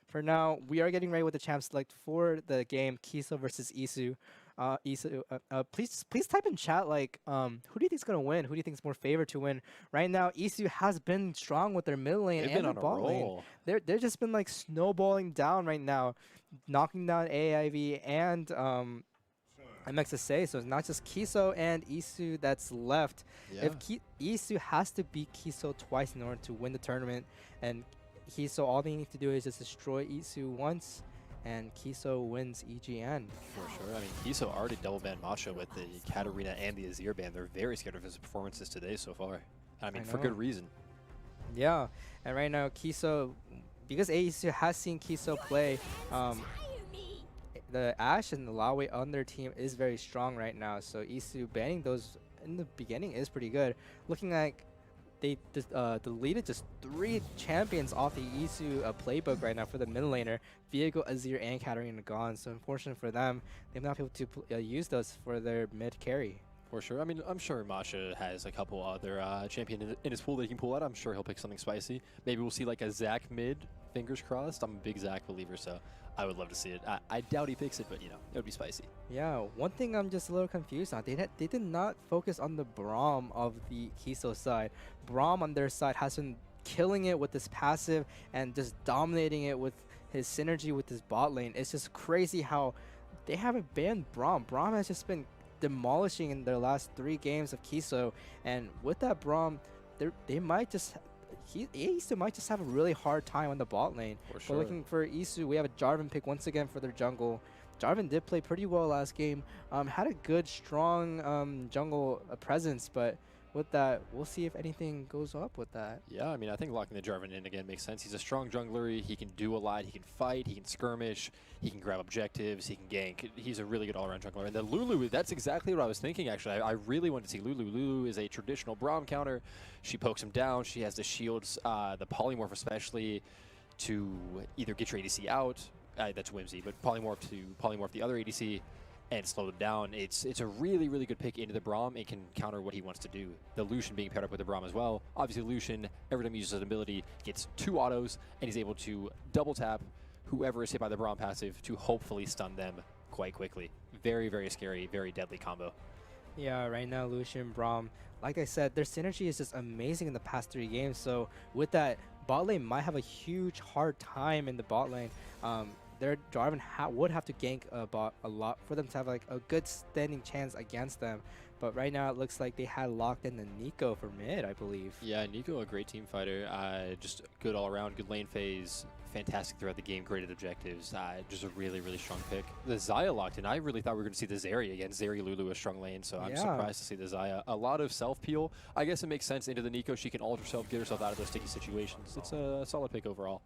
For now, we are getting ready with the champ select for the game KISO versus EASU. EASU, please type in chat like who do you think is gonna win? Who do you think is more favored to win? Right now, EASU has been strong with their mid lane They've and been their on a bot lane. roll. They're just been like snowballing down right now, knocking down AIV and MXSA. So it's not just KISO and EASU that's left. Yeah. If EASU has to beat KISO twice in order to win the tournament, and KISO, all they need to do is just destroy EASU once, and KISO wins EGN. For sure. I mean, KISO already double banned Macho with the Katarina and the Azir ban. They're very scared of his performances today so far. I mean, for know. good reason. Yeah, and right now KISO, because EASU has seen KISO play, the Ashe and the Lawe on their team is very strong right now. So EASU banning those in the beginning is pretty good. Looking like they just deleted just 3 champions off the EASU playbook right now for the mid laner. Viego, Azir, and Katarina gone. So unfortunate for them, they've not been able to use those for their mid carry. For sure. I mean, I'm sure Masha has a couple other champion in his pool that he can pull out. I'm sure he'll pick something spicy. Maybe we'll see like a Zac mid, fingers crossed. I'm a big Zac believer, so I would love to see it. I doubt he picks it, but you know, it would be spicy. Yeah, one thing I'm just a little confused on, they did not focus on the Braum of the KISO side. Braum on their side has been killing it with this passive and just dominating it with his synergy with his bot lane. It's just crazy how they haven't banned Braum. Braum has just been demolishing in their last 3 games of KISO, and with that Braum, they might just EASU might just have a really hard time on the bot lane. For sure. We're looking for EASU. We have a Jarvan pick once again for their jungle. Jarvan did play pretty well last game. Had a good, strong jungle presence, but with that, we'll see if anything goes up with that. Yeah, I mean, I think locking the Jarvan in again makes sense. He's a strong jungler. He can do a lot. He can fight. He can skirmish. He can grab objectives. He can gank. He's a really good all-around jungler. And then Lulu, that's exactly what I was thinking, actually. I really wanted to see Lulu. Lulu is a traditional Braum counter. She pokes him down. She has the shields, the polymorph especially, to either get your ADC out. That's whimsy, but polymorph to polymorph the other ADC and slow them down. It's a really, really good pick into the Braum. It can counter what he wants to do. The Lucian being paired up with the Braum as well. Obviously, Lucian, every time he uses an ability, gets 2 autos, and he's able to double tap whoever is hit by the Braum passive to hopefully stun them quite quickly. Very, very scary, very deadly combo. Yeah, right now, Lucian, Braum, like I said, their synergy is just amazing in the past 3 games. So with that, bot lane might have a huge hard time in the bot lane. Their Jarvan would have to gank a bot a lot for them to have like a good standing chance against them. But right now it looks like they had locked in the Nico for mid, I believe. Yeah, Nico, a great team fighter. Just good all around, good lane phase, fantastic throughout the game, great at objectives. Just a really, really strong pick. The Xayah locked in. I really thought we were going to see the Zeri again. Zeri Lulu a strong lane, so I'm surprised to see the Xayah. A lot of self-peel. I guess it makes sense into the Nico. She can ult herself, get herself out of those sticky situations. It's a solid pick overall.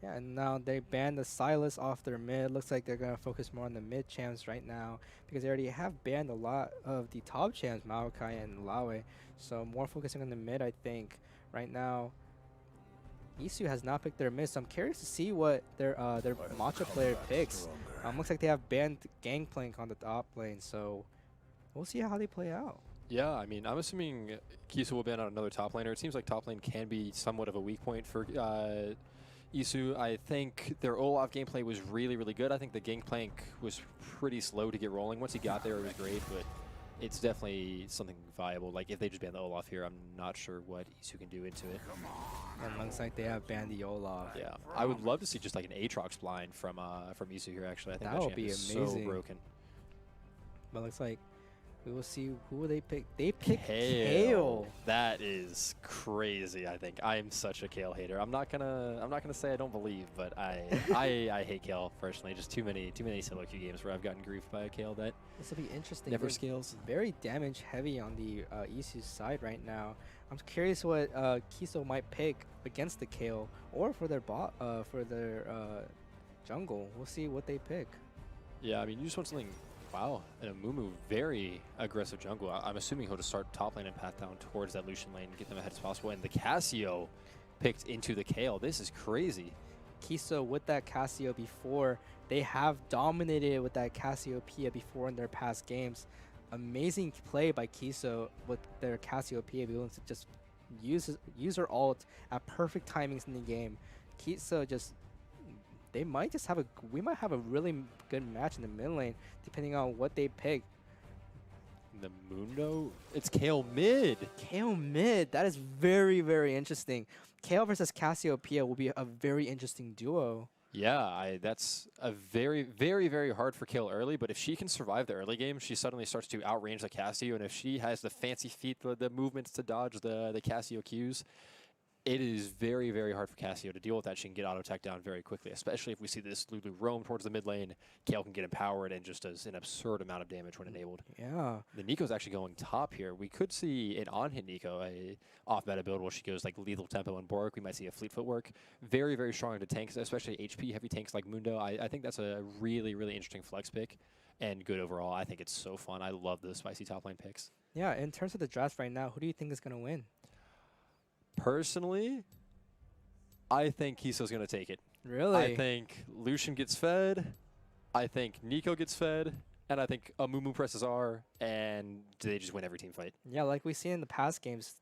Yeah, and now they banned the Sylas off their mid. Looks like they're going to focus more on the mid champs right now because they already have banned a lot of the top champs, Maokai and Lawe. So more focusing on the mid, I think. Right now, EASU has not picked their mid, so I'm curious to see what their matcha player picks. Looks like they have banned Gangplank on the top lane, so we'll see how they play out. Yeah, I mean, I'm assuming KISO will ban out another top laner. It seems like top lane can be somewhat of a weak point for EASU. I think their Olaf gameplay was really, really good. I think the Gangplank was pretty slow to get rolling. Once he got there, it was great, but it's definitely something viable. Like, if they just ban the Olaf here, I'm not sure what EASU can do into it. And looks like they have banned the Olaf. Yeah, I would love to see just like an Aatrox blind from EASU here, actually. I think that would be amazing. So broken. But looks like we will see who they pick. They pick Kale. Kale. That is crazy. I think I am such a Kale hater. I'm not gonna say I don't believe, but I hate Kale personally. Just too many solo queue games where I've gotten griefed by a Kale that this will be interesting. Never scales. Very damage heavy on the EASU side right now. I'm curious what KISO might pick against the Kale or for their bot for their jungle. We'll see what they pick. Yeah, I mean, you just want something. Wow, and a Mumu, very aggressive jungle. I'm assuming he'll just start top lane and path down towards that Lucian lane, get them ahead as possible. And the Cassio picked into the Kale. This is crazy. KISO with that Cassio before, they have dominated with that Cassiopeia before in their past games. amazing play by KISO with their Cassiopeia being able to just use her ult at perfect timings in the game. KISO just we might have a really good match in the mid lane depending on what they pick. The Mundo? It's Kale mid. KO mid, that is very, very interesting. KO versus Cassiopeia will be a very interesting duo. Yeah, that's a very, very, very hard for Kale early, but if she can survive the early game, she suddenly starts to outrange the Cassio, and if she has the fancy feet, the movements to dodge the Cassio Qs, it is very, very hard for Cassio to deal with that. She can get auto tech down very quickly, especially if we see this Lulu roam towards the mid lane. Kale can get empowered and just does an absurd amount of damage when enabled. Yeah. The Nico's actually going top here. We could see an on-hit Nico, a off-meta build where she goes like lethal tempo and Bork. We might see a fleet footwork. Very, very strong into tanks, especially HP heavy tanks like Mundo. I think that's a really, really interesting flex pick and good overall. I think it's so fun. I love the spicy top lane picks. Yeah, in terms of the draft right now, who do you think is going to win? Personally, I think KISO's going to take it. Really? I think Lucian gets fed. I think Nico gets fed. And I think Amumu presses R, and they just win every team fight. Yeah, like we see in the past games,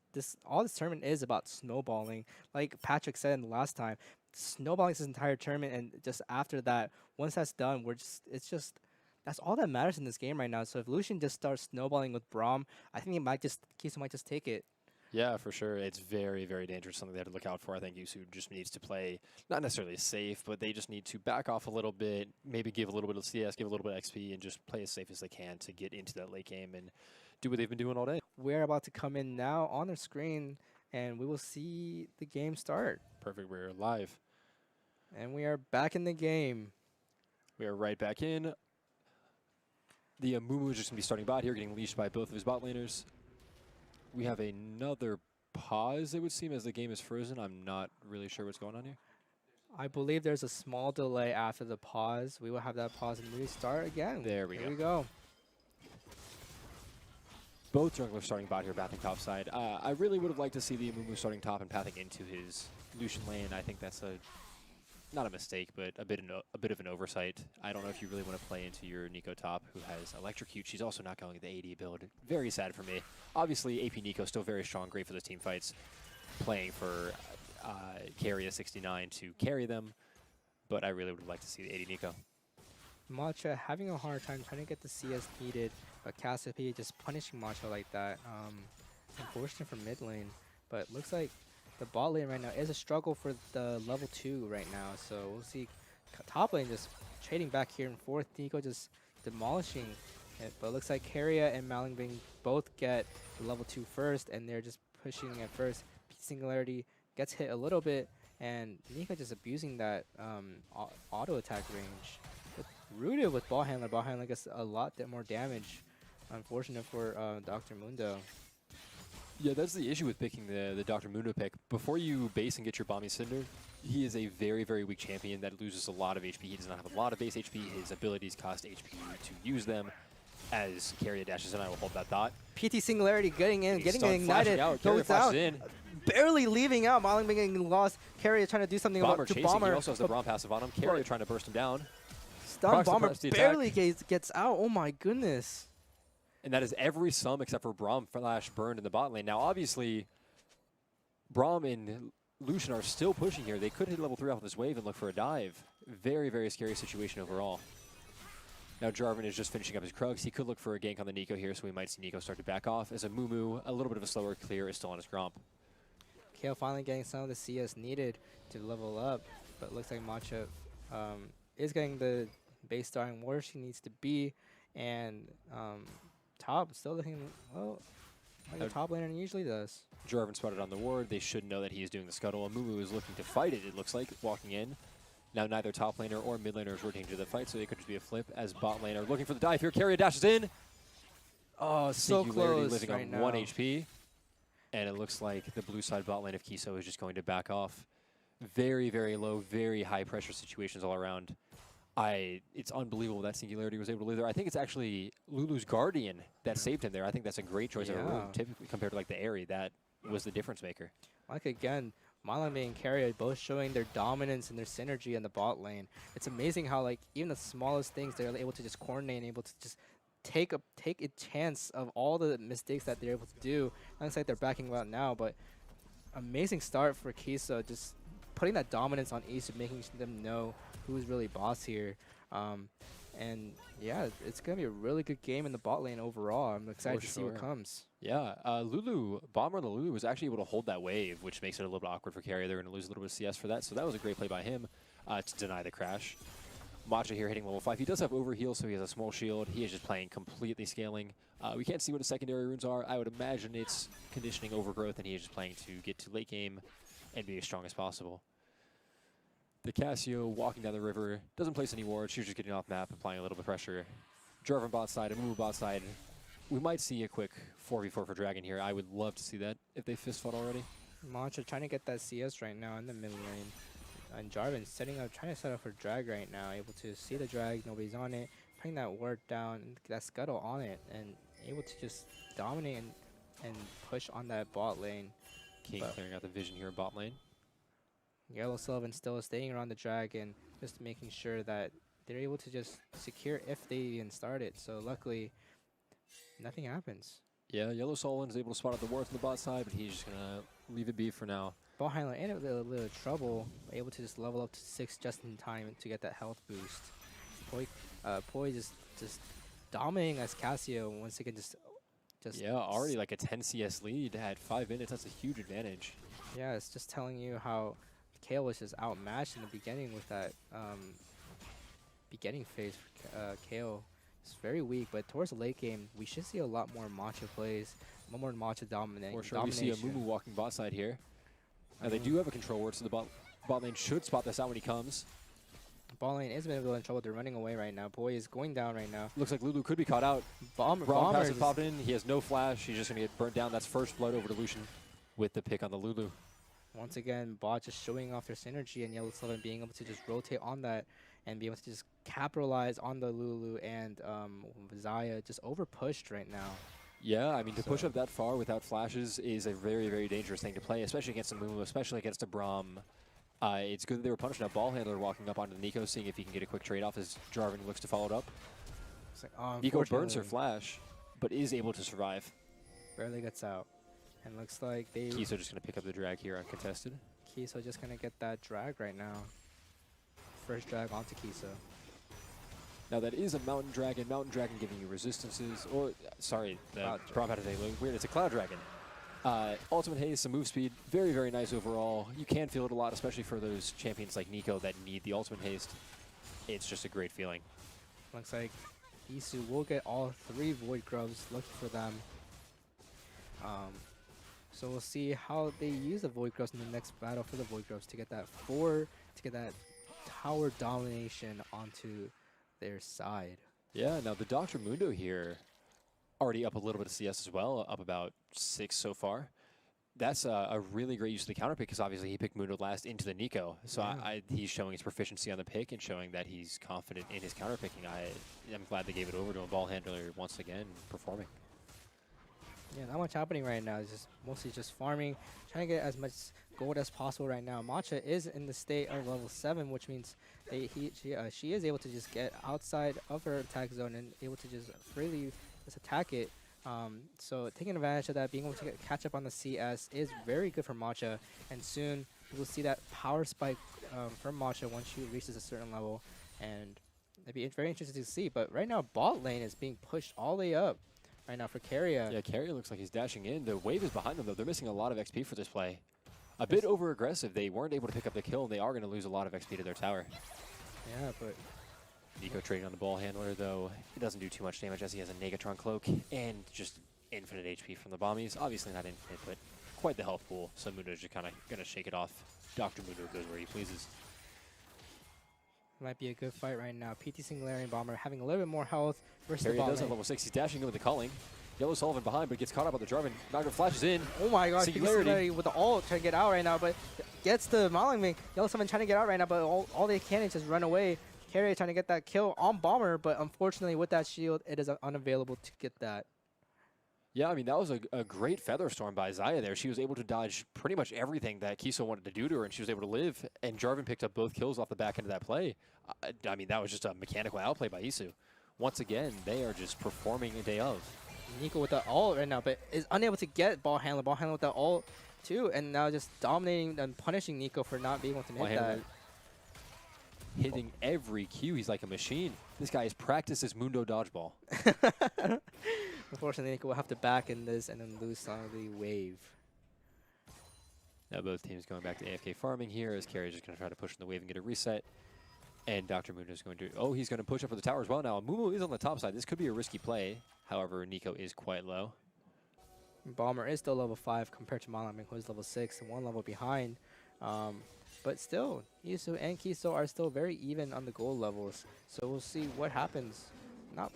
all this tournament is about snowballing. Like Patrick said in the last time, snowballing this entire tournament, and just after that, once that's done, that's all that matters in this game right now. So if Lucian just starts snowballing with Braum, I think KISO might just take it. Yeah, for sure. It's very, very dangerous, something they have to look out for. I think EASU just needs to play, not necessarily safe, but they just need to back off a little bit, maybe give a little bit of CS, give a little bit of XP, and just play as safe as they can to get into that late game and do what they've been doing all day. We're about to come in now on the screen, and we will see the game start. Perfect, we're live. And we are back in the game. We are right back in. The Amumu is just going to be starting bot here, getting leashed by both of his bot laners. We have another pause, it would seem, as the game is frozen. I'm not really sure what's going on here. I believe there's a small delay after the pause. We will have that pause and restart again. There we go. Here we go. Both junglers starting bot here, pathing top side. I really would have liked to see the Amumu starting top and pathing into his Lucian lane. I think that's not a mistake, but a bit of an oversight. I don't know if you really want to play into your Nico top, who has Electrocute. She's also not going the AD build. Very sad for me. Obviously, AP Nico still very strong, great for those team fights. Playing for Carry 69 to carry them, but I really would like to see the AD Nico. Matcha having a hard time trying to get the CS needed, but Cassiopeia just punishing Matcha like that. Unfortunate for mid lane, but looks like the bot lane right now is a struggle for the level 2 right now, so we'll see top lane just trading back here and forth. Nico just demolishing it, but it looks like Keria and Malingbing both get the level 2 first, and they're just pushing at first. Singularity gets hit a little bit, and Nico just abusing that auto attack range. Rooted with ball handler. Ball handler gets a lot more damage. Unfortunate for Dr. Mundo. Yeah, that's the issue with picking the Dr. Mundo pick. Before you base and get your Bomby Cinder, he is a very, very weak champion that loses a lot of HP. He does not have a lot of base HP. His abilities cost HP to use them. As Keria dashes in, I will hold that thought. PT Singularity getting in, getting ignited, goes down, in. barely leaving out. Maling getting lost. Keria trying to do something Bomber about chasing. Bomber. He also has the Braum passive on him. Keria trying to burst him down. Stun Bomber barely gets out. Oh my goodness. And that is every sum except for Braum flash burned in the bot lane. Now, obviously, Braum and Lucian are still pushing here. They could hit level 3 off this wave and look for a dive. Very, very scary situation overall. Now, Jarvan is just finishing up his Krugs. He could look for a gank on the Nico here, so we might see Nico start to back off. As a Mumu, a little bit of a slower clear, is still on his Gromp. Kale finally getting some of the CS needed to level up, but looks like Matcha is getting the base starting where she needs to be, and top still looking, well, like a top laner usually does. Jarvan spotted on the ward. They should know that he is doing the scuttle. Amumu is looking to fight it looks like, walking in. Now neither top laner or mid laner is rotating to the fight, so they could just be a flip as bot laner looking for the dive here. Keria dashes in. Oh, so close living right on now. 1 HP. And it looks like the blue side bot lane of KISO is just going to back off. Very, very low, very high pressure situations all around. It's unbelievable that Singularity was able to live there. I think it's actually Lulu's Guardian that saved him there. I think that's a great choice of a room, typically compared to like the Airy. That was the difference maker. Like again, Malame and Keria both showing their dominance and their synergy in the bot lane. It's amazing how like even the smallest things they're able to just coordinate and able to just take a chance of all the mistakes that they're able to do. Looks like they're backing out now, but amazing start for KISO, just putting that dominance on EASU, making them know who's really boss here. And yeah, it's going to be a really good game in the bot lane overall. I'm excited to see what comes. Yeah, Lulu, Bomber on the Lulu was actually able to hold that wave, which makes it a little bit awkward for Carrier. They're going to lose a little bit of CS for that, so that was a great play by him to deny the crash. Matcha here hitting level 5. He does have overheal, so he has a small shield. He is just playing completely scaling. We can't see what his secondary runes are. I would imagine it's conditioning overgrowth, and he is just playing to get to late game and be as strong as possible. The KISO walking down the river, doesn't place any wards. She's just getting off map, applying a little bit of pressure. Jarvan bot side, and Moo bot side. We might see a quick 4v4 for Dragon here. I would love to see that if they fist fought already. Matcha trying to get that CS right now in the mid lane. And Jarvan setting up, trying to set up for drag right now, able to see the drag, nobody's on it, putting that ward down, that scuttle on it, and able to just dominate and push on that bot lane. King clearing out the vision here in bot lane. Yellow Sylvan still staying around the dragon, just making sure that they're able to just secure if they even start it. So luckily, nothing happens. Yeah, Yellow Sullivan is able to spot out the wards on the bot side, but he's just going to leave it be for now. Ball handler in a little trouble, able to just level up to 6 just in time to get that health boost. Poi just dominating as Casio once again. Just yeah, already like a 10 CS lead at 5 minutes. That's a huge advantage. Yeah, it's just telling you how Kale was just outmatched in the beginning with that beginning phase for Kale. It's very weak, but towards the late game, we should see a lot more Matcha plays, more Matcha dominating. For sure, we see a Mumu walking bot side here. Now they do have a control ward, so the bot lane should spot this out when he comes. Bot lane is a bit in trouble. They're running away right now. Boy is going down right now. Looks like Lulu could be caught out. Bomber passive popped in. He has no flash. He's just going to get burnt down. That's first blood over to Lucian with the pick on the Lulu. Once again, bot just showing off their synergy, and Yellow Sylvan being able to just rotate on that and be able to just capitalize on the Lulu, and Zaya just over pushed right now. Yeah, I mean, to push up that far without flashes is a very, very dangerous thing to play, especially against a Mumu, especially against a Braum. It's good that they were punishing a ball handler walking up onto Nico, seeing if he can get a quick trade-off as Jarvan looks to follow it up. Like, Nico burns her flash, but is able to survive. Barely gets out. And looks like they... KISO just going to pick up the drag here uncontested. KISO just going to get that drag right now. First drag onto KISO. Now that is a Mountain Dragon. Mountain Dragon giving you resistances, or sorry, the Braum had to say weird. It's a Cloud Dragon. Ultimate haste, some move speed, very, very nice overall. You can feel it a lot, especially for those champions like Nico that need the ultimate haste. It's just a great feeling. Looks like EASU will get all 3 Void Grubs. Lucky for them. So we'll see how they use the Void Grubs in the next battle for the Void Grubs to get that tower domination onto their side. Yeah, now the Dr. Mundo here already up a little bit of CS as well, up about 6 so far. That's a really great use of the counter pick because obviously he picked Mundo last into the Nico. So yeah. He's showing his proficiency on the pick and showing that he's confident in his counter picking. I'm glad they gave it over to a ball handler once again, performing. Yeah, not much happening right now. It's just mostly just farming, trying to get as much gold as possible right now. Matcha is in the state of level 7, which means she is able to just get outside of her attack zone and able to just freely just attack it. So taking advantage of that, being able to catch up on the CS is very good for Matcha. And soon we will see that power spike from Matcha once she reaches a certain level. And it'd be very interesting to see. But right now, bot lane is being pushed all the way up. Right now for Carrier. Yeah, Carrier looks like he's dashing in. The wave is behind them, though. They're missing a lot of XP for this play. A bit over-aggressive. They weren't able to pick up the kill, and they are going to lose a lot of XP to their tower. Yeah, but... Nico trading on the ball handler, though. It doesn't do too much damage as he has a Negatron cloak and just infinite HP from the bombies. Obviously not infinite, but quite the health pool. So Mundo's just kind of going to shake it off. Dr. Mundo goes where he pleases. Might be a good fight right now. PT Singlarian Bomber having a little bit more health versus Carrier the does have level 6. He's dashing in with the culling. Yellow Sullivan behind, but gets caught up on the Jarvan. Nagger flashes in. Oh my gosh, Singularity with the ult trying to get out right now, but gets the Mauling Wing. Yellow Sullivan trying to get out right now, but all they can is just run away. Carrier trying to get that kill on Bomber, but unfortunately with that shield, it is unavailable to get that. Yeah, I mean, that was a great Feather Storm by Zaya there. She was able to dodge pretty much everything that KISO wanted to do to her, and she was able to live. And Jarvan picked up both kills off the back end of that play. I mean, that was just a mechanical outplay by EASU. once again, they are just performing a day of. Nico with the ult right now, but is unable to get ball handler. Ball handler with the ult too, and now just dominating and punishing Nico for not being able to Ball hit that. handler hitting every cue. He's like a machine. This guy has practiced his Mundo dodgeball. Unfortunately, Nico will have to back in this and then lose on the wave. Now both teams going back to AFK farming here as Carry is just going to try to push in the wave and get a reset. And Dr. Mundo is going to... Oh, he's going to push up for the tower as well now. Mumu is on the top side. This could be a risky play. However, Nico is quite low. Bomber is still level 5 compared to Malaming, who is level 6 and 1 level behind. But still, EASU and KISO are still very even on the gold levels. So we'll see what happens. Not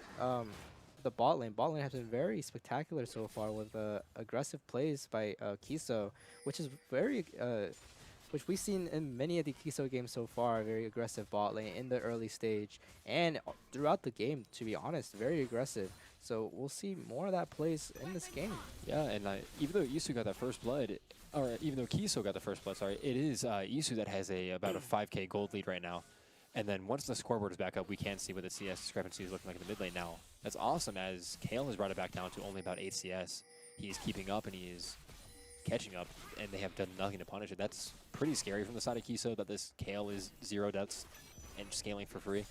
the bot lane. Bot lane has been very spectacular so far with aggressive plays by KISO, which is very... which we've seen in many of the KISO games so far, very aggressive bot lane in the early stage. And throughout the game, to be honest, very aggressive. So we'll see more of that plays in this game. Yeah, and even though EASU got that first blood, or even though KISO got the first blood, sorry, it is EASU that has about a 5k gold lead right now. And then once the scoreboard is back up, we can see what the CS discrepancy is looking like in the mid lane now. That's awesome, as Kale has brought it back down to only about 8 CS. He is keeping up and he is catching up, and they have done nothing to punish it. That's pretty scary from the side of KISO that this Kale is 0 deaths and scaling for free.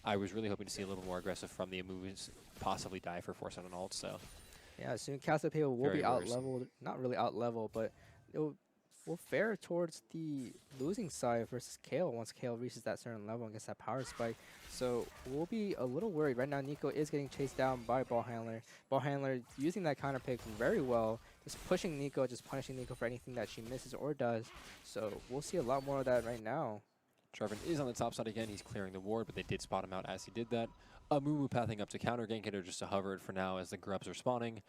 I was really hoping to see a little more aggressive from the moves, possibly die for force on an ult, so. Yeah, soon Cassiopeia will Very be out worrisome. leveled, not really out level, but it will fare towards the losing side versus Kale once Kale reaches that certain level and gets that power spike. So we'll be a little worried. Right now, Nico is getting chased down by Ball Handler. Ball Handler using that counter pick very well, just pushing Nico, just punishing Nico for anything that she misses or does. So we'll see a lot more of that right now. Jarvan is on the top side again. He's clearing the ward, but they did spot him out as he did that. Mumu pathing up to counter gank it, or just to hover it for now as the grubs are spawning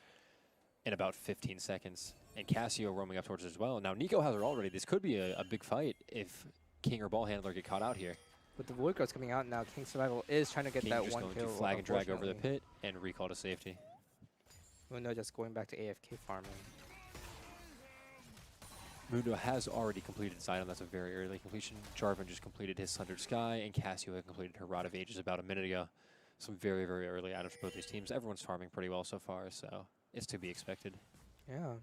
in about 15 seconds. And Cassio roaming up towards it as well. Now Nico has her already. This could be a big fight if King or Ball Handler get caught out here. With the Void Growths coming out now, King Survival is trying to get King that just one going kill. to flag and drag over the unfortunately. pit and recall to safety. Mundo just going back to AFK farming. Mundo has already completed his item. That's a very early completion. Jarvan just completed his Sundered Sky, and Cassio had completed her Rod of Ages about a minute ago. Some very, very early items for both these teams. Everyone's farming pretty well so far, so it's to be expected. Yeah.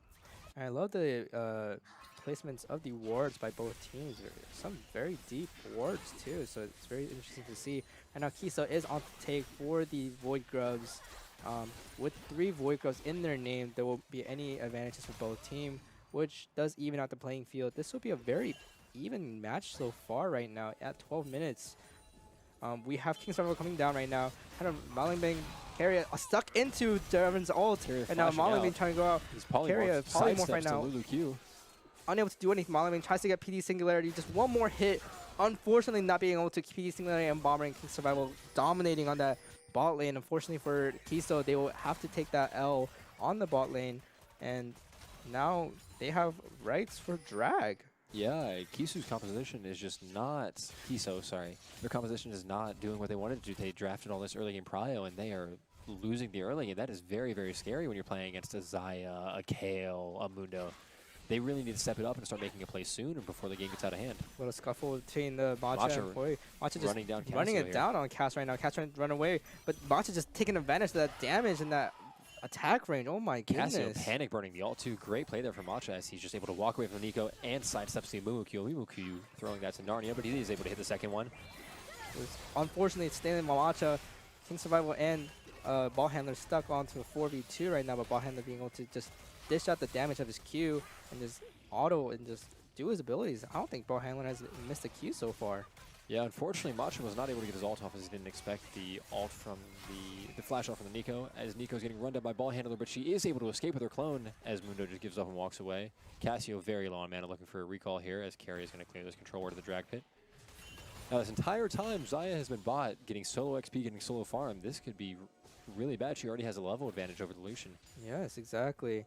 I love the placements of the wards by both teams. Some very deep wards too, so it's very interesting to see. And now KISO is on the take for the Void Grubs. With 3 Void Grubs in their name, there won't be any advantages for both teams, which does even out the playing field. This will be a very even match so far right now at 12 minutes. We have King Survival coming down right now. Kind of Malingbing Carry stuck into Jarvan's ult. And now Malingbing trying to go out. He's Carry a polymorph right now. Lulu Q. Unable to do anything. Malaming tries to get PD Singularity. Just one more hit. Unfortunately, not being able to PD Singularity and Bomber and King Survival dominating on that bot lane. Unfortunately for KISO, they will have to take that L on the bot lane. And now they have rights for drag. Yeah, Kisu's composition is just not... KISO, sorry. Their composition is not doing what they wanted to do. They drafted all this early game prio, and they are losing the early game. That is very, very scary when you're playing against a Xayah, a Kale, a Mundo. They really need to step it up and start making a play soon or before the game gets out of hand. Little scuffle between the Matcha and Poi. Matcha just running it down on Cass right now. Cass trying to run away, but Matcha just taking advantage of that damage and that attack range. Oh my goodness. Cassio panic burning the ult too. Great play there from Matcha as he's just able to walk away from Nico and sidesteps the Mimikyu. Mimikyu throwing that to Narnia, but he is able to hit the second one. Unfortunately, it's staying in Matcha. King Survival and Ball Handler stuck onto a 4v2 right now, but Ball Handler being able to just dish out the damage of his Q and just auto and just do his abilities. I don't think Ball Handler has missed a Q so far. Yeah, unfortunately, Matcha was not able to get his ult off as he didn't expect the ult from the flash off from the Nico, as Nico's getting run down by Ball Handler, but she is able to escape with her clone as Mundo just gives up and walks away. Cassio very low on mana looking for a recall here as Carry is going to clear this control ward to the drag pit. Now this entire time, Xayah has been bot, getting solo XP, getting solo farm. This could be really bad. She already has a level advantage over the Lucian. Yes, exactly.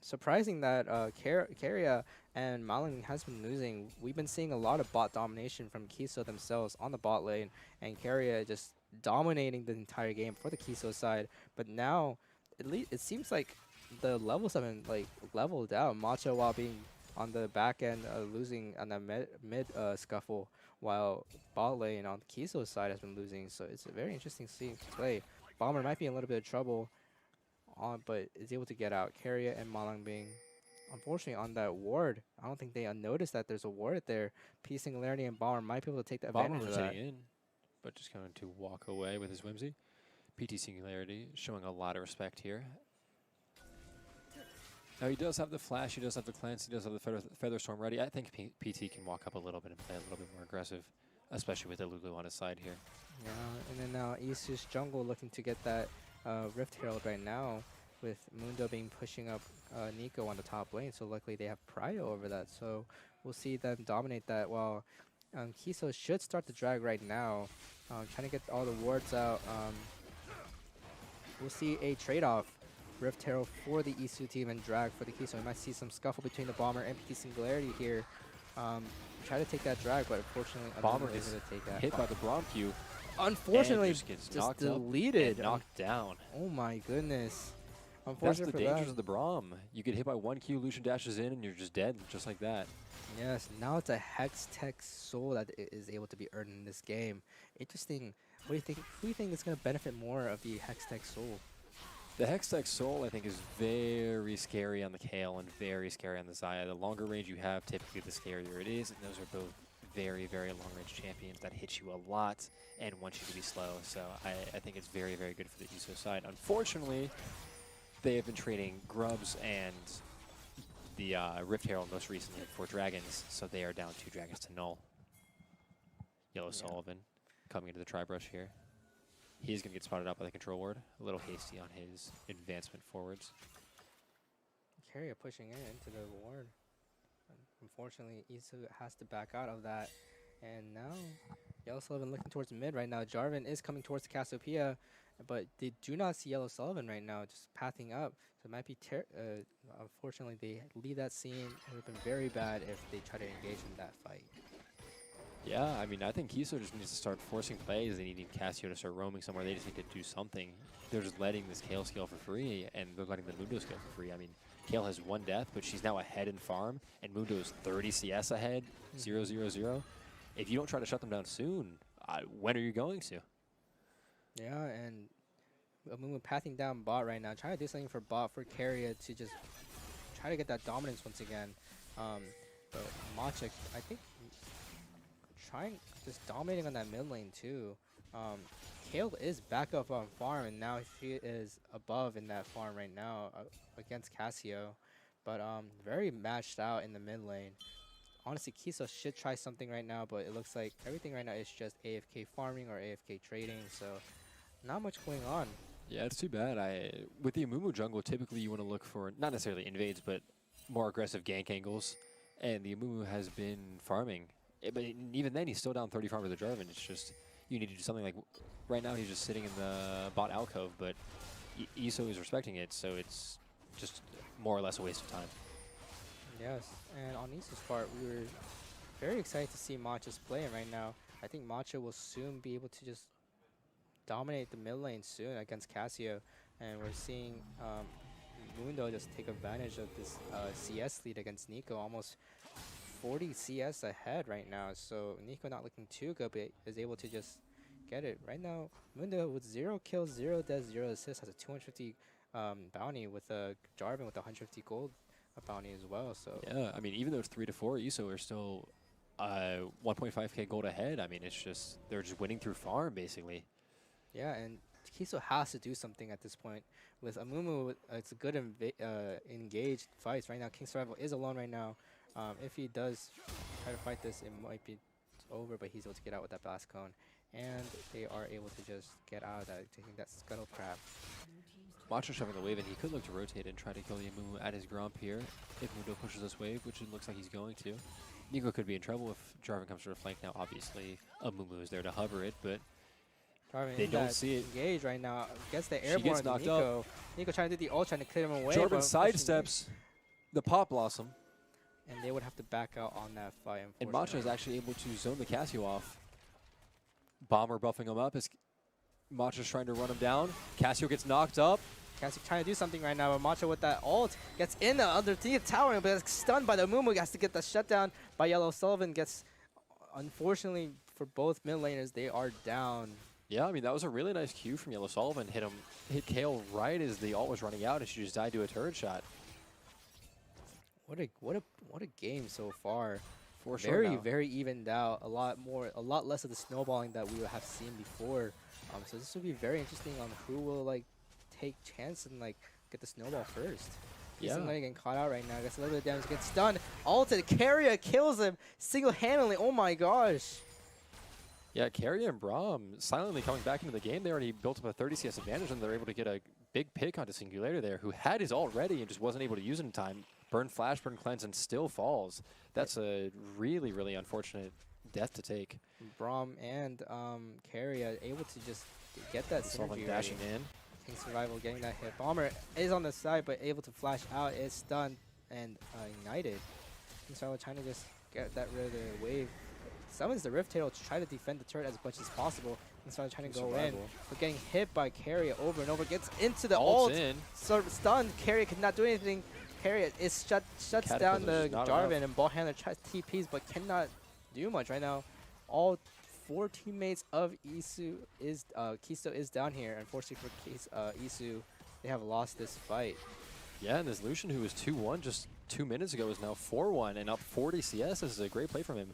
Surprising that Keria and Maling has been losing. We've been seeing a lot of bot domination from KISO themselves on the bot lane, and Keria just dominating the entire game for the KISO side. But now, at least it seems like the levels have been like leveled out. Matcha, while being on the back end, losing on the mid scuffle, while bot lane on KISO's side has been losing. So it's a very interesting scene to play. Bomber might be in a little bit of trouble, but is able to get out. Carrier and Malang being unfortunately on that ward. I don't think they noticed that there's a ward there. P Singularity and Bomber might be able to take the Bomber advantage of that. rotating in, but just going to walk away with his Whimsy. PT Singularity showing a lot of respect here. Now he does have the flash, he does have the cleanse, he does have the feather storm ready. I think PT can walk up a little bit and play a little bit more aggressive, especially with the Lulu on his side here. Yeah, and then now EASU's jungle looking to get that Rift Herald right now, with Mundo being pushing up Nico on the top lane. So luckily they have Prio over that. So we'll see them dominate that. While KISO should start the drag right now, trying to get all the wards out. We'll see a trade-off. Rift Herald for the EASU team and drag for the KISO. We might see some scuffle between the Bomber and PT Singularity here. Try to take that drag, but unfortunately, Bomber is able to take that. hit by the Braum Q. Unfortunately, just deleted. knocked down. Oh my goodness. That's Unfortunate the for dangers them. of the Braum. You get hit by one Q, Lucian dashes in, and you're just dead, just like that. Yes, now it's a Hex Tech Soul that is able to be earned in this game. Interesting. What do you think? Who do you think is going to benefit more of the Hex Tech Soul? The Hextech Soul, I think, is very scary on the Kale and very scary on the Xayah. The longer range you have, typically the scarier it is, and those are both very, very long-range champions that hit you a lot and want you to be slow. So I think it's very, very good for the ESO side. Unfortunately, they have been trading Grubs and the Rift Herald most recently for Dragons, so they are down 2 Dragons to null. Yellow Sullivan coming into the Tri-Brush here. He's going to get spotted out by the control ward. A little hasty on his advancement forwards. Carrier pushing into the ward. Unfortunately, EASU has to back out of that. And now, Yellow Sullivan looking towards mid right now. Jarvan is coming towards Cassiopeia, but they do not see Yellow Sullivan right now, just pathing up. So it might be, unfortunately, they leave that scene. It would have been very bad if they try to engage in that fight. Yeah, I mean, I think KISO just needs to start forcing plays. They need Cassio to start roaming somewhere. They just need to do something. They're just letting this Kale scale for free, and they're letting the Mundo scale for free. I mean, Kale has 1 death, but she's now ahead in farm, and Mundo is 30 CS ahead, 0-0-0. If you don't try to shut them down soon, when are you going to? Yeah, and Amumu pathing down bot right now, trying to do something for bot, for Carrier to just try to get that dominance once again. But Machik, I think, just dominating on that mid lane too. Kale is back up on farm, and now she is above in that farm right now against Cassio. But very matched out in the mid lane. Honestly, KISO should try something right now, but it looks like everything right now is just AFK farming or AFK trading, so not much going on. Yeah, it's too bad. With the Amumu jungle, typically you want to look for, not necessarily invades, but more aggressive gank angles, and the Amumu has been farming. But even then, he's still down 30 farm to the Jarvan. It's just, you need to do something like, right now he's just sitting in the bot alcove, but ESO is respecting it, so it's just more or less a waste of time. Yes, and on ESO's part, we were very excited to see Matcha's playing right now. I think Matcha will soon be able to just dominate the mid lane soon against Cassio, and we're seeing Mundo just take advantage of this CS lead against Nico, almost 40 CS ahead right now. So Nico not looking too good, but is able to just get it. Right now, Mundo with 0 kills, 0 deaths, 0 assists, has a 250 bounty with Jarvan with 150 gold bounty as well. So yeah, I mean, even though it's 3-4, ESO are still 1.5k gold ahead. I mean, it's just, they're just winning through farm, basically. Yeah, and KISO has to do something at this point. With Amumu, it's a good engaged fights. Right now, King Survival is alone right now. If he does try to fight this, it might be over, but he's able to get out with that blast cone. And they are able to just get out of that, taking that scuttle crab. Macho shoving the wave, and he could look to rotate and try to kill the Amumu at his Gromp here if Mundo pushes this wave, which it looks like he's going to. Nico could be in trouble if Jarvan comes to the flank now. Obviously, Amumu is there to hover it, but Jarvan they don't see it. Engage right now. Gets the airborne. She gets knocked Nico. up. Nico trying to do the ult, trying to clear him away. Jarvan sidesteps the Pop Blossom. And they would have to back out on that fight, and Macho is actually able to zone the Cassio off. Bomber buffing him up as Macho's trying to run him down. Cassio gets knocked up. Cassie trying to do something right now, but Matcha with that ult gets in the underneath tower, but it's stunned by the Mumu. Has to get the shutdown by Yellow Sullivan. Gets, unfortunately for both mid laners, they are down. Yeah, I mean, that was a really nice cue from Yellow Sullivan. Hit Kale right as the ult was running out, and she just died to a turret shot. What a game so far. For sure now. Very evened out. A lot less of the snowballing that we have seen before. So this will be very interesting on who will like take chance and like get the snowball first. He's getting caught out right now. Gets a little bit of damage. Gets stunned. Ulted. Carrier kills him single-handedly. Oh my gosh. Yeah, Carrier and Braum silently coming back into the game. They already built up a 30 CS advantage, and they're able to get a big pick onto Singulator there, who had his ult ready and just wasn't able to use it in time. Burn Flash, Burn Cleanse, and still falls. That's a really, really unfortunate death to take. Braum and Carrier able to just get that synergy dashing in. King Survival getting that hit. Bomber is on the side, but able to flash out. Is stunned and ignited. King Survival trying to just get that rid of the wave. Summons the Rift Tail to try to defend the turret as much as possible. King Survival trying to go in, but getting hit by Carrier over and over. Gets into the ult. So stunned. Carrier cannot do anything. Carrier shuts down the Jarvan, and Ball Handler tries TPs but cannot do much right now. All 4 teammates of EASU is KISO is down here. Unfortunately for EASU, they have lost this fight. Yeah, and this Lucian, who was 2-1 just 2 minutes ago, is now 4-1 and up 40 CS. This is a great play from him.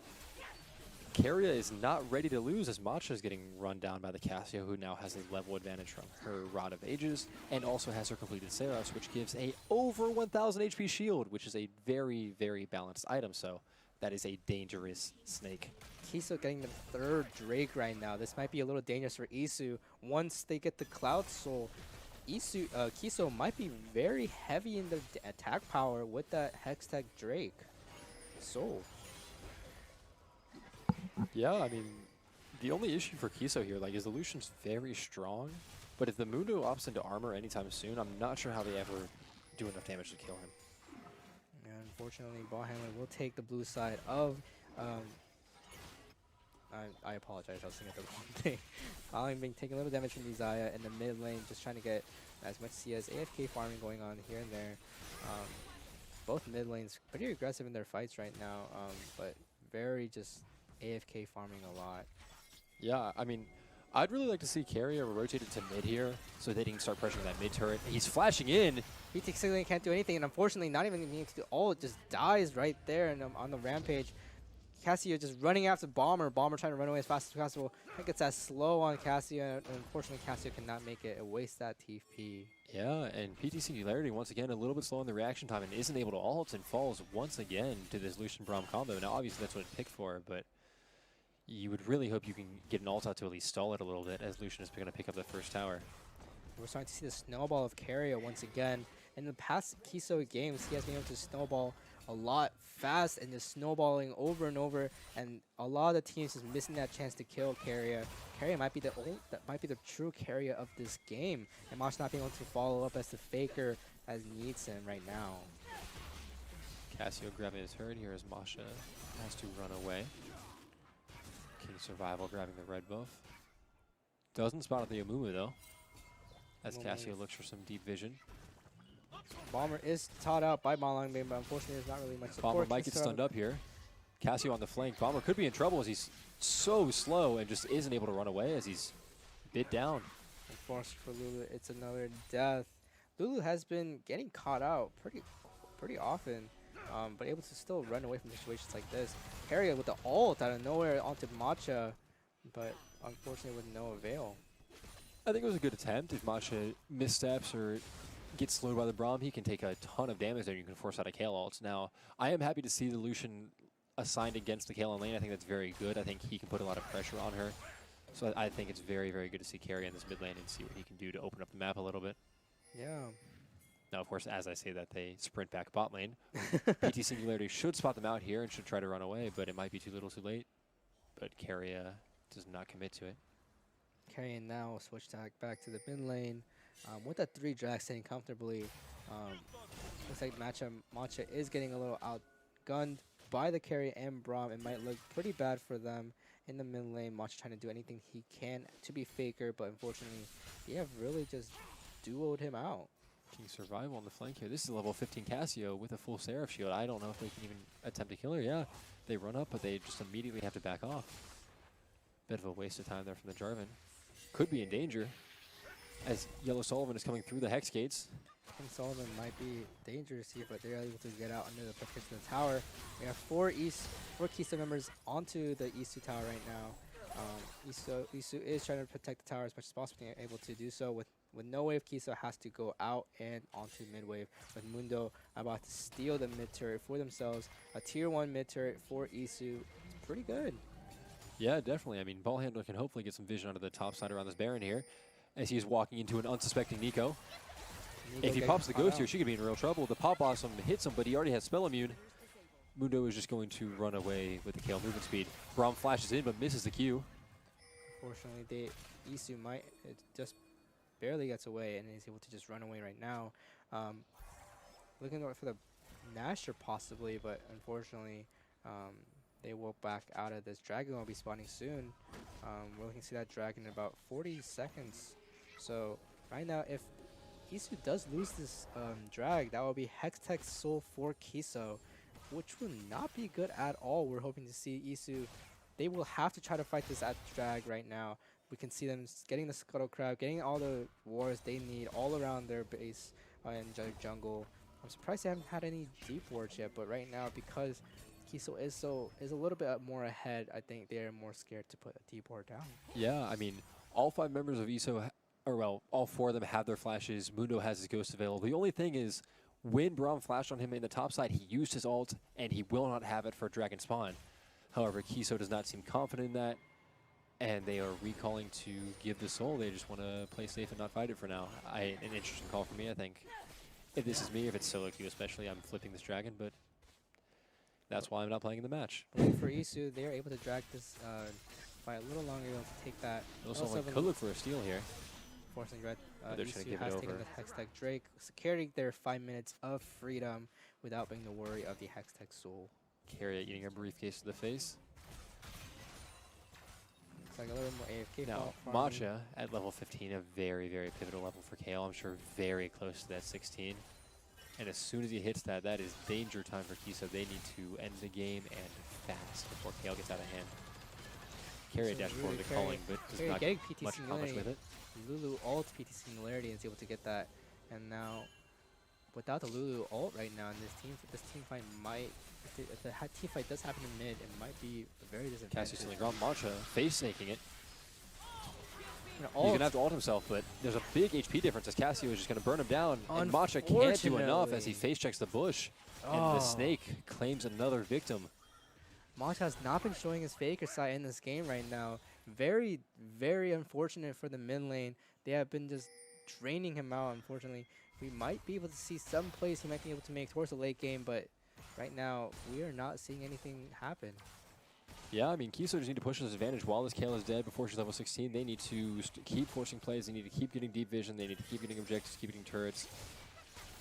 Carrier is not ready to lose as Matcha is getting run down by the Casio, who now has a level advantage from her Rod of Ages and also has her completed Saros, which gives a over 1000 HP shield, which is a very, very balanced item. So that is a dangerous snake. KISO getting the 3rd Drake right now. This might be a little dangerous for EASU. Once they get the Cloud Soul, KISO might be very heavy in the attack power with that Hextech Drake Soul. Yeah, I mean, the only issue for KISO here, like, is the Lucian's very strong, but if the Mundo opts into armor anytime soon, I'm not sure how they ever do enough damage to kill him. And unfortunately, Ball Handler will take the blue side of. I apologize, I was thinking of the wrong thing. Following being taking a little damage from Izaya in the mid lane, just trying to get as much CS. AFK farming going on here and there. Both mid lanes pretty aggressive in their fights right now, but very just AFK farming a lot. Yeah, I mean, I'd really like to see Carrier rotated to mid here so they can start pressuring that mid turret. He's flashing in. He basically can't do anything, and unfortunately, not even being able to do all, it just dies right there and on the rampage. Cassia just running after Bomber. Bomber trying to run away as fast as possible. I think it's that slow on Cassia, and unfortunately, Cassia cannot make it. It wastes that TP. Yeah, and PT Singularity, once again, a little bit slow in the reaction time and isn't able to ult and falls once again to this Lucian Braum combo. Now, obviously, that's what it picked for, but you would really hope you can get an ult out to at least stall it a little bit as Lucian is going to pick up the first tower. We're starting to see the snowball of Carrier once again. In the past KISO games, he has been able to snowball a lot fast and just snowballing over and over, and a lot of the teams is missing that chance to kill Carrier. Carrier might be the true Carrier of this game, and Mosh not being able to follow up as the faker as needs him right now. Casio grabbing his herd here as Masha has to run away. King Survival grabbing the red buff. Doesn't spot the Amumu though, as Casio looks for some deep vision. Bomber is taught out by Malangbane, but unfortunately there's not really much support. Bomber might get stunned up here. Casio on the flank. Bomber could be in trouble as he's so slow and just isn't able to run away as he's bit down. Unfortunately for Lulu, it's another death. Lulu has been getting caught out pretty often, but able to still run away from situations like this. Carrier with the ult out of nowhere onto Matcha, but unfortunately with no avail. I think it was a good attempt. If Matcha missteps or gets slowed by the Braum, he can take a ton of damage there. You can force out a Kale ult. Now, I am happy to see the Lucian assigned against the Kale in lane. I think that's very good. I think he can put a lot of pressure on her. So I think it's very, very good to see Carrier in this mid lane and see what he can do to open up the map a little bit. Yeah. Now, of course, as I say that, they sprint back bot lane. PT Singularity should spot them out here and should try to run away, but it might be too little too late. But Carrier does not commit to it. Carrier now switch back to the mid lane. With that 3 drag sitting comfortably, looks like Matcha is getting a little outgunned by the Carrier and Braum. It might look pretty bad for them in the mid lane. Matcha trying to do anything he can to be faker, but unfortunately, they have really just duoed him out. King Survival on the flank here. This is level 15 Casio with a full Seraph shield. I don't know if they can even attempt to kill her. Yeah, they run up, but they just immediately have to back off. Bit of a waste of time there from the Jarvan. Could be in danger as Yellow Sullivan is coming through the Hex Gates. King Sullivan might be dangerous here, but they're able to get out under the protection of the tower. We have four KISO members onto the EASU tower right now. EASU is trying to protect the tower as much as possible, being able to do so with no wave. KISO has to go out and onto mid wave, with Mundo about to steal the mid turret for themselves. A tier 1 mid turret for EASU. It's pretty good. Yeah, definitely. I mean, Ball Handler can hopefully get some vision onto the top side around this Baron here as he's walking into an unsuspecting Nico. If he pops the Ghost here, she could be in real trouble. The Pop Blossom hits him, but he already has Spell Immune. Mundo is just going to run away with the Kale movement speed. Braum flashes in, but misses the Q. Unfortunately, EASU just barely gets away and is able to just run away right now. Looking for the Nasher possibly, but unfortunately, they will back out of this. Dragon will be spawning soon. We're looking to see that Dragon in about 40 seconds. So right now, if EASU does lose this drag, that will be Hextech Soul for KISO, which will not be good at all. We're hoping to see EASU. They will have to try to fight this at drag right now. We can see them getting the Scuttle Crab, getting all the wars they need all around their base in jungle. I'm surprised they haven't had any deep wards yet, but right now, because KISO is a little bit more ahead, I think they are more scared to put a deep ward down. Yeah, I mean, all 5 members of EASU, or well, all 4 of them have their flashes. Mundo has his Ghost available. The only thing is, when Braum flashed on him in the top side, he used his ult, and he will not have it for Dragon Spawn. However, KISO does not seem confident in that, and they are recalling to give the soul. They just want to play safe and not fight it for now. An interesting call for me, I think. If this is me, if it's solo queue especially, I'm flipping this Dragon, but that's why I'm not playing in the match. For EASU, they are able to drag this fight a little longer, able to take that. Also, could look for a steal here. Forcing Red. They're trying to give has it taken over. the Hextech Drake, securing their 5 minutes of freedom without being the worry of the Hextech Soul. Carrier eating a briefcase to the face. It's like a little more AFK. Now, Matcha at level 15, a very, very pivotal level for Kale. I'm sure very close to that 16. And as soon as he hits that, that is danger time for KISO. They need to end the game and fast before Kale gets out of hand. Carrier dash forward to calling, but does not get much accomplish with it. Lulu ult PT Singularity and is able to get that. And now, without the Lulu ult right now, in this team fight might, if the team fight does happen in mid, it might be a very disadvantageous. Cassio stealing ground. Matcha face snaking it. He's going to have to ult himself, but there's a big HP difference as Cassio is just going to burn him down. And Matcha can't do enough as he face checks the bush. And the snake claims another victim. Matcha has not been showing his faker side in this game right now. Very, very unfortunate for the mid lane. They have been just draining him out, unfortunately. We might be able to see some plays he might be able to make towards the late game, but right now, we are not seeing anything happen. Yeah, I mean, KISO just need to push this advantage while this Kale is dead before she's level 16. They need to keep forcing plays. They need to keep getting deep vision. They need to keep getting objectives, keep getting turrets.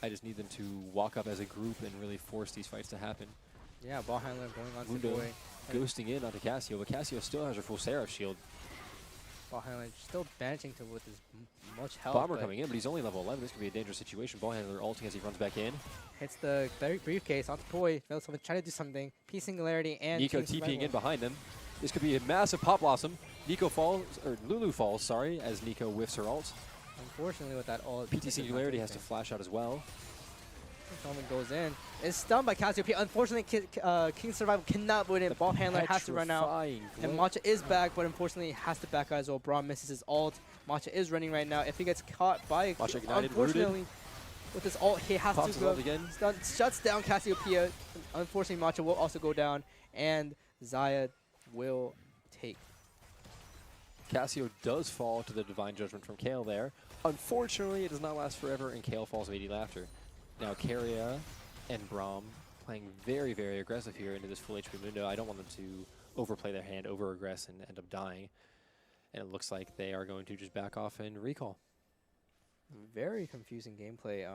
I just need them to walk up as a group and really force these fights to happen. Yeah, ball handler going on to Mundo boy. Ghosting in onto Cassio, but Cassio still has her full Seraph shield. Ball handler still managing to with his much health. Bomber coming in, but he's only level 11. This could be a dangerous situation. Ball handler ulting as he runs back in. Hits the briefcase onto boy. Trying to do something. P Singularity and Nico TPing in behind them. This could be a massive Pop Blossom. Nico falls, or Lulu falls, sorry, as Nico whiffs her ult. Unfortunately, with that ult, PT Singularity has to flash out as well. Someone goes in. Is stunned by Cassiopeia. Unfortunately, King Survival cannot win it. Ball handler has to run out. And Matcha is back, but unfortunately has to back out as well. Braum misses his ult. Matcha is running right now. If he gets caught by Matcha ignited, unfortunately, rooted. with his ult, he has Pops to go again. Shuts down Cassiopeia. Unfortunately, Matcha will also go down, and Xayah will take. Cassio does fall to the Divine Judgment from Kale there. Unfortunately, it does not last forever, and Kale falls 80 Laughter. Now, Carrier and Braum playing very, very aggressive here into this full HP Mundo. I don't want them to overplay their hand, over-aggress, and end up dying. And it looks like they are going to just back off and recall. Very confusing gameplay.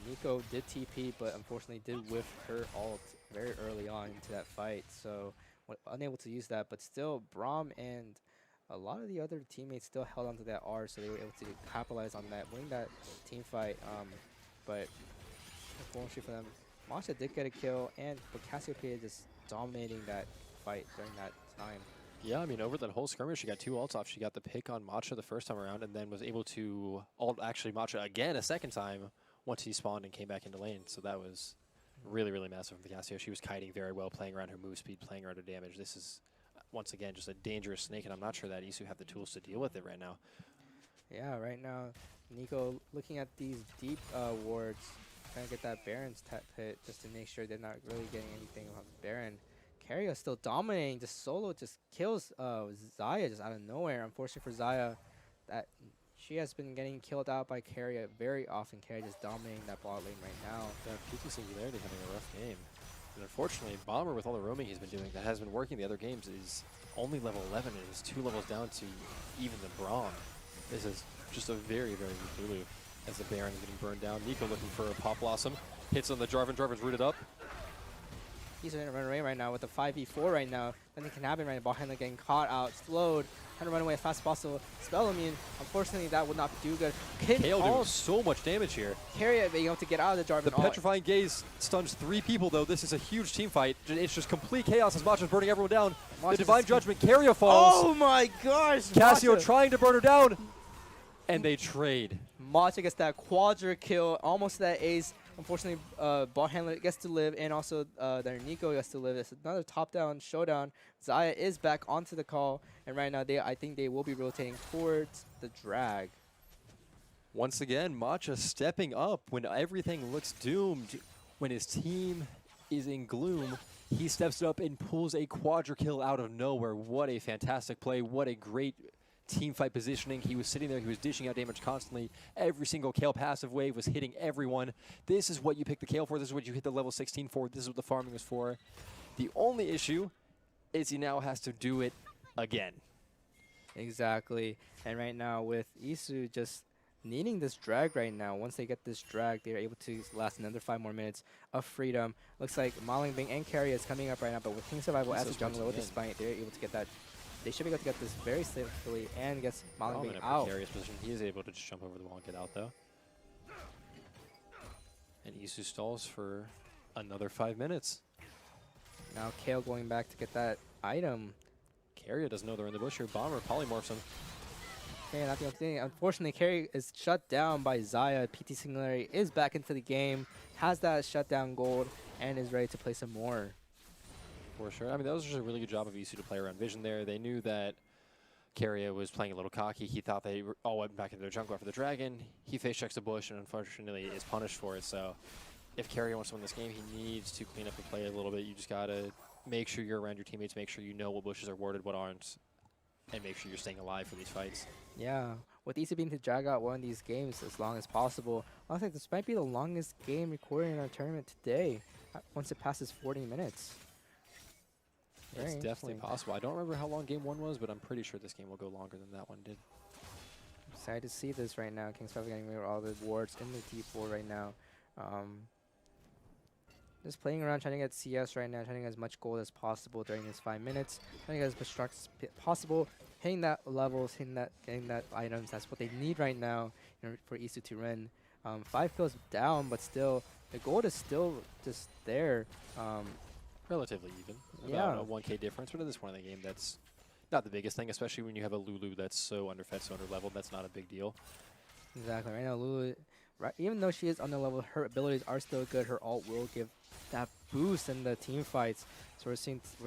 Nico did TP, but unfortunately did whiff her ult very early on into that fight. So unable to use that, but still Braum and a lot of the other teammates still held onto that R, so they were able to capitalize on that, winning that team fight. But unfortunately for them, Masha did get a kill, but Cassiopeia just dominating that fight during that time. Yeah, I mean, over that whole skirmish, she got 2 ults off. She got the pick on Matcha the first time around, and then was able to ult actually Matcha again a second time once he spawned and came back into lane. So that was really, really massive from the Cassio. She was kiting very well, playing around her move speed, playing around her damage. This is, once again, just a dangerous snake, and I'm not sure that EASU have the tools to deal with it right now. Yeah, right now, Nico looking at these deep wards, trying to get that Baron's pit just to make sure they're not really getting anything on Baron. Keria still dominating, just solo just kills Xayah just out of nowhere. Unfortunately for Xayah, that she has been getting killed out by Keria very often. Keria just dominating that bot lane right now. Yeah, PT Singularity having a rough game. And unfortunately, Bomber, with all the roaming he's been doing, that has been working the other games, is only level 11 and is 2 levels down to even the Braum. This is just a very, very weak Lulu as the Baron is getting burned down. Nico looking for a Pop Blossom. Hits on the Jarvan. Jarvan's rooted up. He's going to run away right now with a 5v4 right now. Nothing can happen right now. Behind getting caught out, slowed, trying to run away as fast as possible. Spell immune. Unfortunately, that would not do good. Kale doing so much damage here. Keria being able to get out of the Jarvan. The Petrifying Gaze stuns 3 people, though. This is a huge team fight. It's just complete chaos as Matcha's burning everyone down. The Divine Judgment, Keria falls. Oh my gosh! Cassio trying to burn her down. And they trade. Matcha gets that quadra kill, almost that ace. Unfortunately, bot handler gets to live, and also their Nico gets to live. It's another top-down showdown. Xayah is back onto the call, and right now I think they will be rotating towards the drag. Once again, Matcha stepping up when everything looks doomed. When his team is in gloom, he steps up and pulls a quadra kill out of nowhere. What a fantastic play. What a great team fight positioning. He was sitting there, he was dishing out damage constantly. Every single Kale passive wave was hitting everyone. This is what you pick the Kale for. This is what you hit the level 16 for. This is what the farming was for. The only issue is he now has to do it again. Exactly. And right now with EASU just needing this drag right now, once they get this drag, they're able to last another 5 more minutes of freedom. Looks like Malingbing and Keria is coming up right now, but with King Survival as a jungler with this fight, they're able to get that. They should be able to get this very safely and gets Malingbing out. Precarious position. He is able to just jump over the wall and get out, though. And EASU stalls for another 5 minutes. Now Kale going back to get that item. Keria doesn't know they're in the bush here. Bomber polymorphs him. Okay, not the only thing. Unfortunately, Keria is shut down by Xayah. PT Singularity is back into the game, has that shutdown gold, and is ready to play some more. For sure. I mean, that was just a really good job of EASU to play around vision there. They knew that Keria was playing a little cocky. He thought they all went back into their jungle after the dragon. He face checks the bush and unfortunately is punished for it. So if Keria wants to win this game, he needs to clean up the play a little bit. You just got to make sure you're around your teammates, make sure you know what bushes are warded, what aren't, and make sure you're staying alive for these fights. Yeah, with EASU being to drag out one of these games as long as possible, I think this might be the longest game recorded in our tournament today, once it passes 40 minutes. It's definitely possible. I don't remember how long game 1 was, but I'm pretty sure this game will go longer than that one did. Excited to see this right now. King's probably getting rid of all the wards in the T4 right now. Just playing around, trying to get CS right now, trying to get as much gold as possible during this 5 minutes, trying to get as much structs as possible, hitting that levels, getting that items. That's what they need right now for EASU to win. 5 kills down, but still, the gold is still just there. Relatively even. About a 1K difference, but at this point in the game, that's not the biggest thing, especially when you have a Lulu that's so underfed, so underleveled. That's not a big deal. Exactly. Right now, Lulu, even though she is underleveled, her abilities are still good. Her ult will give that boost in the team fights. So we're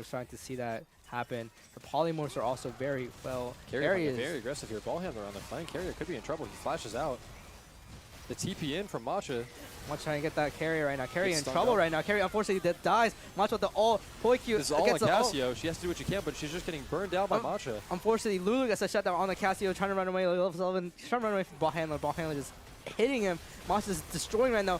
starting to see that happen. Her polymorphs are also very well. Keria is very aggressive here. Ball handler on the flank. Keria could be in trouble. He flashes out. The TP in from Matcha. Matcha trying to get that Keria right now. Keria in trouble right now. Keria unfortunately dies. Matcha with the ult. Poikyu this is all on Cassio. She has to do what she can, but she's just getting burned down by Matcha. Unfortunately, Lulu gets a shutdown on the Cassio, trying to run away. Level 7, trying to run away from ball handler. Ball handler just hitting him. Matcha's destroying right now.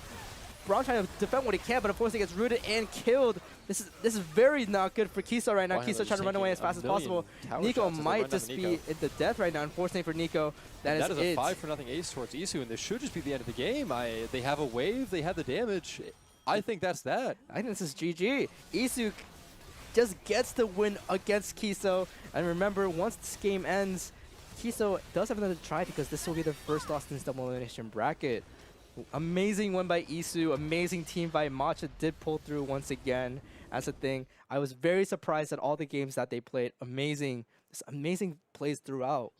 Braum trying to defend what he can, but unfortunately gets rooted and killed. This is very not good for KISO right now. KISO trying to run away as fast as possible. Nico might just be in the death right now. Unfortunately for Nico, that is a 5-0 ace towards EASU, and this should just be the end of the game. They have a wave. They had the damage. I think that's that. I think this is GG. EASU just gets the win against KISO. And remember, once this game ends, KISO does have another try because this will be their first loss in this double elimination bracket. Amazing win by EASU, amazing team by Matcha did pull through once again. That's the thing. I was very surprised at all the games that they played. Amazing, just amazing plays throughout.